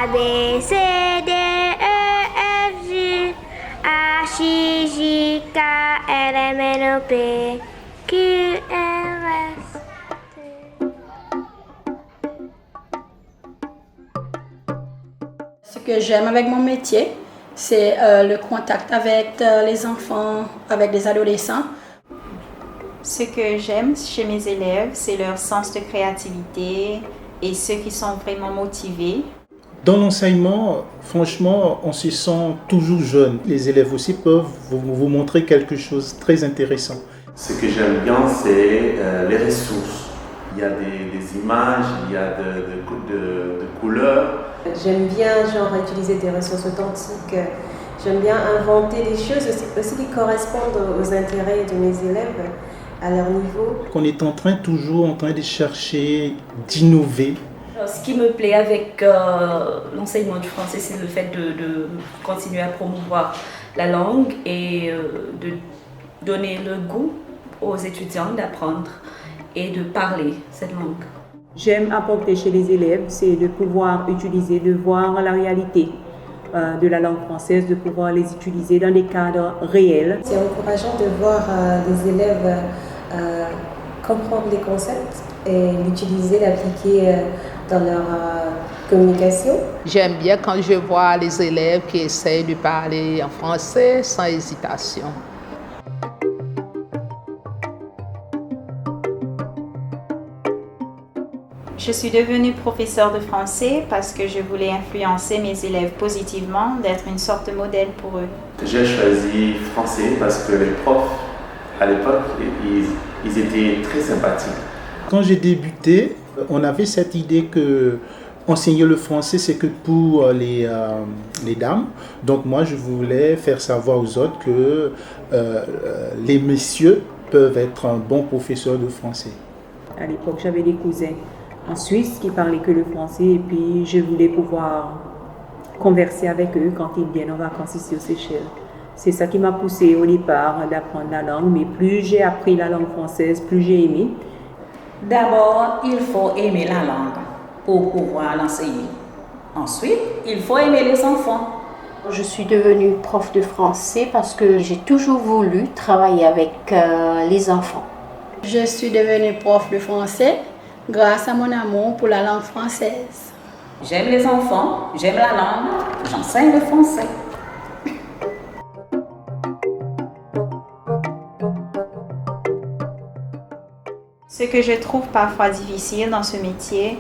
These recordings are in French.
A, B, C, D, E, F, G, H, I, J, K, L, M, N, O, P, Q, R, S, T. Ce que j'aime avec mon métier, c'est le contact avec les enfants, avec les adolescents. Ce que j'aime chez mes élèves, c'est leur sens de créativité et ceux qui sont vraiment motivés. Dans l'enseignement, franchement, on se sent toujours jeune. Les élèves aussi peuvent vous montrer quelque chose de très intéressant. Ce que j'aime bien, c'est les ressources. Il y a des images, il y a de couleurs. J'aime bien utiliser des ressources authentiques. J'aime bien inventer des choses aussi qui correspondent aux intérêts de mes élèves, à leur niveau. On est toujours en train de chercher, d'innover. Ce qui me plaît avec l'enseignement du français, c'est le fait de continuer à promouvoir la langue et de donner le goût aux étudiants d'apprendre et de parler cette langue. J'aime apporter chez les élèves, c'est de pouvoir utiliser, de voir la réalité de la langue française, de pouvoir les utiliser dans des cadres réels. C'est encourageant de voir des élèves comprendre les concepts et l'utiliser, l'appliquer dans leur communication. J'aime bien quand je vois les élèves qui essayent de parler en français sans hésitation. Je suis devenue professeure de français parce que je voulais influencer mes élèves positivement, d'être une sorte de modèle pour eux. J'ai choisi français parce que les profs, à l'époque, ils étaient très sympathiques. Quand j'ai débuté, on avait cette idée que enseigner le français, c'est que pour les dames. Donc moi, je voulais faire savoir aux autres que les messieurs peuvent être un bon professeur de français. À l'époque, j'avais des cousins en Suisse qui parlaient que le français et puis je voulais pouvoir converser avec eux quand ils viennent en vacances ici aux Seychelles. C'est ça qui m'a poussée au départ d'apprendre la langue, mais plus j'ai appris la langue française, plus j'ai aimé. D'abord, il faut aimer la langue pour pouvoir l'enseigner. Ensuite, il faut aimer les enfants. Je suis devenue prof de français parce que j'ai toujours voulu travailler avec les enfants. Je suis devenue prof de français grâce à mon amour pour la langue française. J'aime les enfants, j'aime la langue, j'enseigne le français. Ce que je trouve parfois difficile dans ce métier,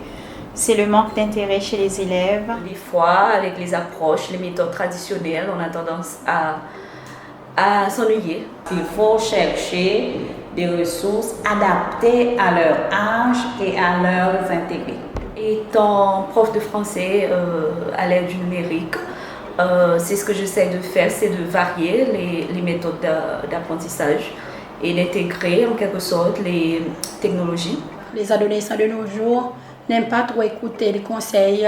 c'est le manque d'intérêt chez les élèves. Des fois, avec les approches, les méthodes traditionnelles, on a tendance à s'ennuyer. Il faut chercher des ressources adaptées à leur âge et à leurs intérêts. Étant prof de français à l'ère du numérique, c'est ce que j'essaie de faire, c'est de varier les méthodes d'apprentissage et d'intégrer en quelque sorte les technologies. Les adolescents de nos jours n'aiment pas trop écouter les conseils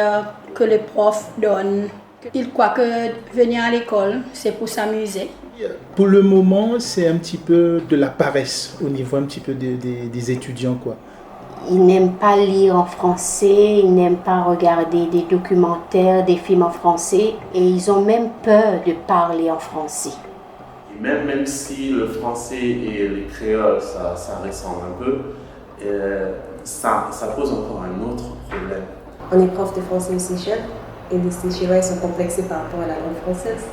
que les profs donnent. Ils croient que venir à l'école, c'est pour s'amuser. Pour le moment, c'est un petit peu de la paresse au niveau un petit peu des étudiants, quoi. Ils n'aiment pas lire en français, ils n'aiment pas regarder des documentaires, des films en français et ils ont même peur de parler en français. Et même si le français et le créole, ça ressemble un peu, ça pose encore un autre problème. On est prof de français aux Seychelles et les Seychellois sont complexés par rapport à la langue française.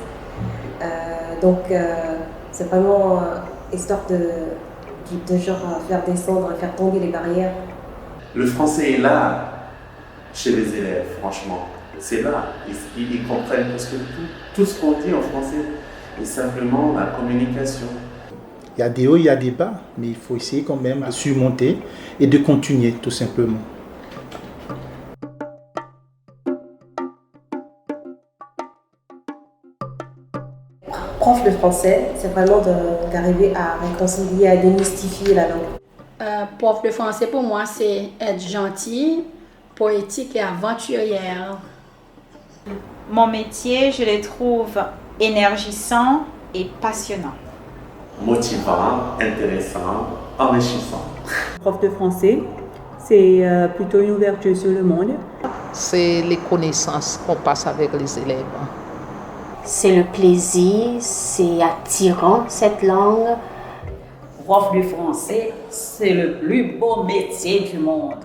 Donc c'est vraiment histoire de faire descendre, faire tomber les barrières. Le français est là chez les élèves, franchement. C'est là, ils comprennent parce que tout ce qu'on dit en français est simplement la communication. Il y a des hauts, il y a des bas, mais il faut essayer quand même de surmonter et de continuer tout simplement. Prof de français, c'est vraiment d'arriver à réconcilier, à démystifier la langue. Prof de français, pour moi, c'est être gentil, poétique et aventurière. Mon métier, je le trouve énergisant et passionnant. Motivant, intéressant, enrichissant. Prof de français, c'est plutôt une ouverture sur le monde. c'est les connaissances qu'on passe avec les élèves. C'est le plaisir, c'est attirant cette langue. Prof de français, c'est le plus beau métier du monde.